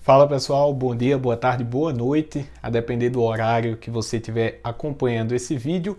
Fala pessoal, bom dia, boa tarde, boa noite, a depender do horário que você estiver acompanhando esse vídeo.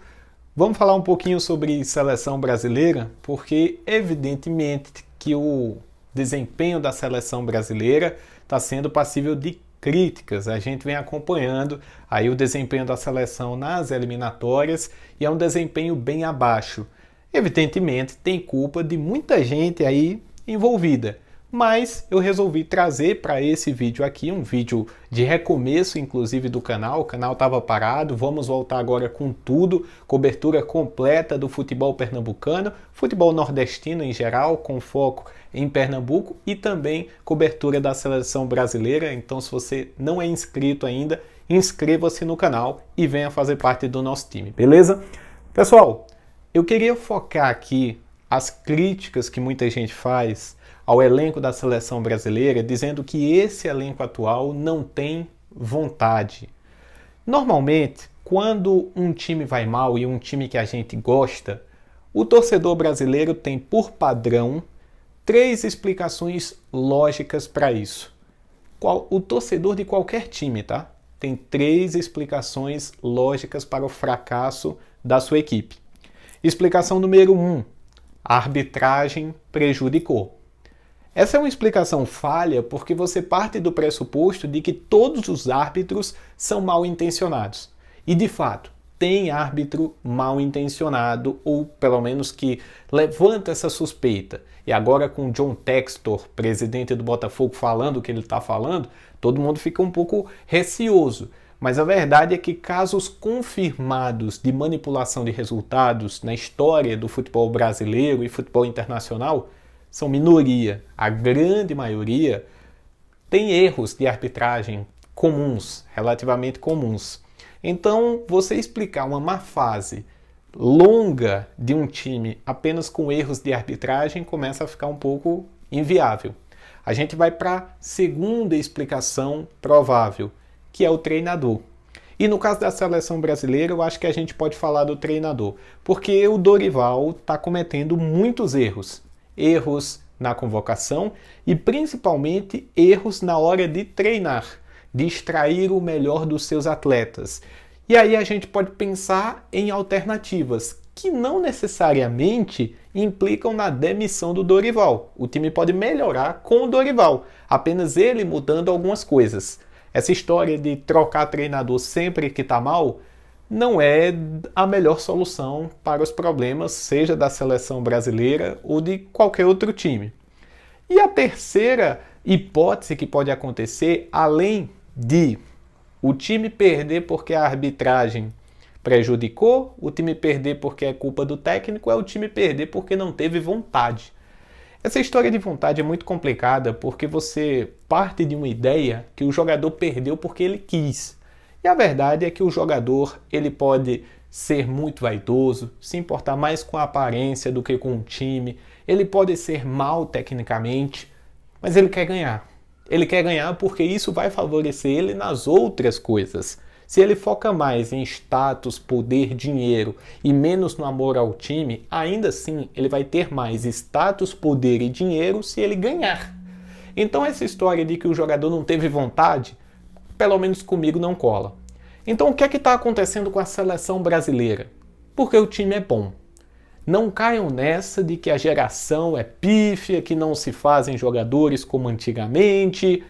Vamos falar um pouquinho sobre seleção brasileira, porque evidentemente que o desempenho da seleção brasileira está sendo passível de críticas. A gente vem acompanhando aí o desempenho da seleção nas eliminatórias e é um desempenho bem abaixo. Evidentemente tem culpa de muita gente aí envolvida. Mas eu resolvi trazer para esse vídeo aqui, um vídeo de recomeço inclusive do canal. O canal estava parado, vamos voltar agora com tudo, cobertura completa do futebol pernambucano, futebol nordestino em geral, com foco em Pernambuco e também cobertura da seleção brasileira. Então se você não é inscrito ainda, inscreva-se no canal e venha fazer parte do nosso time, beleza? Pessoal, eu queria focar aqui as críticas que muita gente faz ao elenco da seleção brasileira, dizendo que esse elenco atual não tem vontade. Normalmente, quando um time vai mal e um time que a gente gosta, o torcedor brasileiro tem por padrão 3 explicações lógicas para isso. O torcedor de qualquer time, tá? Tem 3 explicações lógicas para o fracasso da sua equipe. Explicação número 1. A arbitragem prejudicou. Essa é uma explicação falha porque você parte do pressuposto de que todos os árbitros são mal intencionados. E de fato, tem árbitro mal intencionado, ou pelo menos que levanta essa suspeita. E agora com o John Textor, presidente do Botafogo, falando o que ele está falando, todo mundo fica um pouco receoso. Mas a verdade é que casos confirmados de manipulação de resultados na história do futebol brasileiro e futebol internacional são minoria. A grande maioria tem erros de arbitragem comuns, relativamente comuns. Então, você explicar uma má fase longa de um time apenas com erros de arbitragem começa a ficar um pouco inviável. A gente vai para a segunda explicação provável, que é o treinador. E no caso da seleção brasileira, eu acho que a gente pode falar do treinador, porque o Dorival está cometendo muitos erros. Erros na convocação e principalmente erros na hora de treinar, de extrair o melhor dos seus atletas. E aí a gente pode pensar em alternativas que não necessariamente implicam na demissão do Dorival. O time pode melhorar com o Dorival, apenas ele mudando algumas coisas. Essa história de trocar treinador sempre que está mal não é a melhor solução para os problemas, seja da seleção brasileira ou de qualquer outro time. E a terceira hipótese que pode acontecer, além de o time perder porque a arbitragem prejudicou, o time perder porque é culpa do técnico, é o time perder porque não teve vontade. Essa história de vontade é muito complicada porque você parte de uma ideia que o jogador perdeu porque ele quis. E a verdade é que o jogador ele pode ser muito vaidoso, se importar mais com a aparência do que com o time, ele pode ser mal tecnicamente, mas ele quer ganhar. Ele quer ganhar porque isso vai favorecer ele nas outras coisas. Se ele foca mais em status, poder, dinheiro e menos no amor ao time, ainda assim ele vai ter mais status, poder e dinheiro se ele ganhar. Então essa história de que o jogador não teve vontade, pelo menos comigo não cola. Então o que é que está acontecendo com a seleção brasileira? Porque o time é bom. Não caiam nessa de que a geração é pífia, que não se fazem jogadores como antigamente.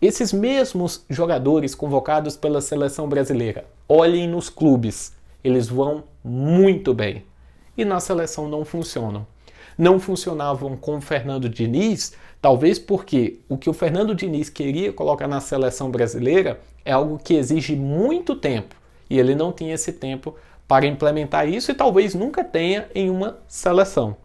Esses mesmos jogadores convocados pela seleção brasileira, olhem nos clubes, eles vão muito bem. E na seleção não funcionam. Não funcionavam com o Fernando Diniz, talvez porque o que o Fernando Diniz queria colocar na seleção brasileira é algo que exige muito tempo. E ele não tinha esse tempo para implementar isso e talvez nunca tenha em uma seleção.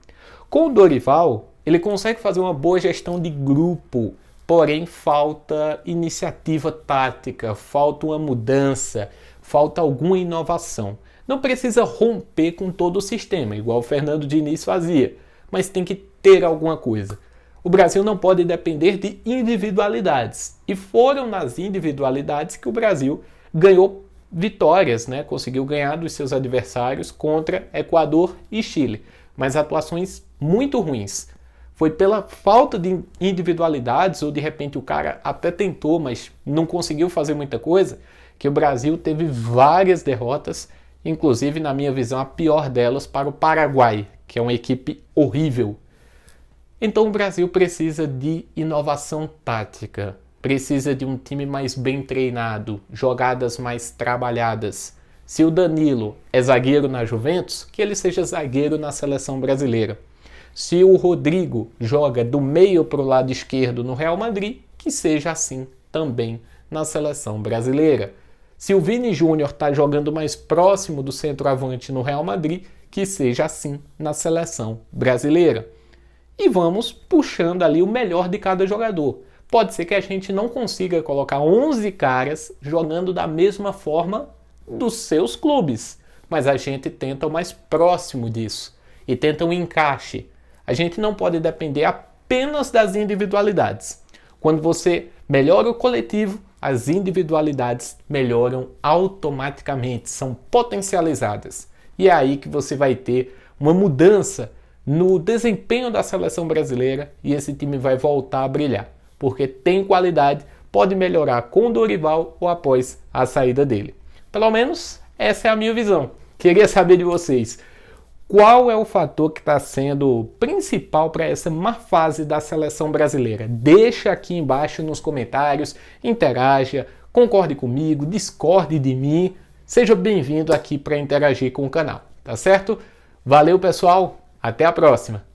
Com o Dorival, ele consegue fazer uma boa gestão de grupo, porém falta iniciativa tática, falta uma mudança, falta alguma inovação. Não precisa romper com todo o sistema, igual o Fernando Diniz fazia, mas tem que ter alguma coisa. O Brasil não pode depender de individualidades, e foram nas individualidades que o Brasil ganhou vitórias, né? Conseguiu ganhar dos seus adversários contra Equador e Chile, mas atuações muito ruins. Foi pela falta de individualidades, ou de repente o cara até tentou, mas não conseguiu fazer muita coisa, que o Brasil teve várias derrotas, inclusive, na minha visão, a pior delas para o Paraguai, que é uma equipe horrível. Então o Brasil precisa de inovação tática, precisa de um time mais bem treinado, jogadas mais trabalhadas. Se o Danilo é zagueiro na Juventus, que ele seja zagueiro na seleção brasileira. Se o Rodrigo joga do meio para o lado esquerdo no Real Madrid, que seja assim também na seleção brasileira. Se o Vini Júnior está jogando mais próximo do centroavante no Real Madrid, que seja assim na seleção brasileira. E vamos puxando ali o melhor de cada jogador. Pode ser que a gente não consiga colocar 11 caras jogando da mesma forma dos seus clubes, mas a gente tenta o mais próximo disso e tenta um encaixe. A gente não pode depender apenas das individualidades. Quando você melhora o coletivo, as individualidades melhoram automaticamente, são potencializadas. E é aí que você vai ter uma mudança no desempenho da seleção brasileira e esse time vai voltar a brilhar, porque tem qualidade, pode melhorar com o Dorival ou após a saída dele. Pelo menos essa é a minha visão. Queria saber de vocês, qual é o fator que está sendo principal para essa má fase da seleção brasileira? Deixa aqui embaixo nos comentários, interaja, concorde comigo, discorde de mim, seja bem-vindo aqui para interagir com o canal, tá certo? Valeu, pessoal! Até a próxima!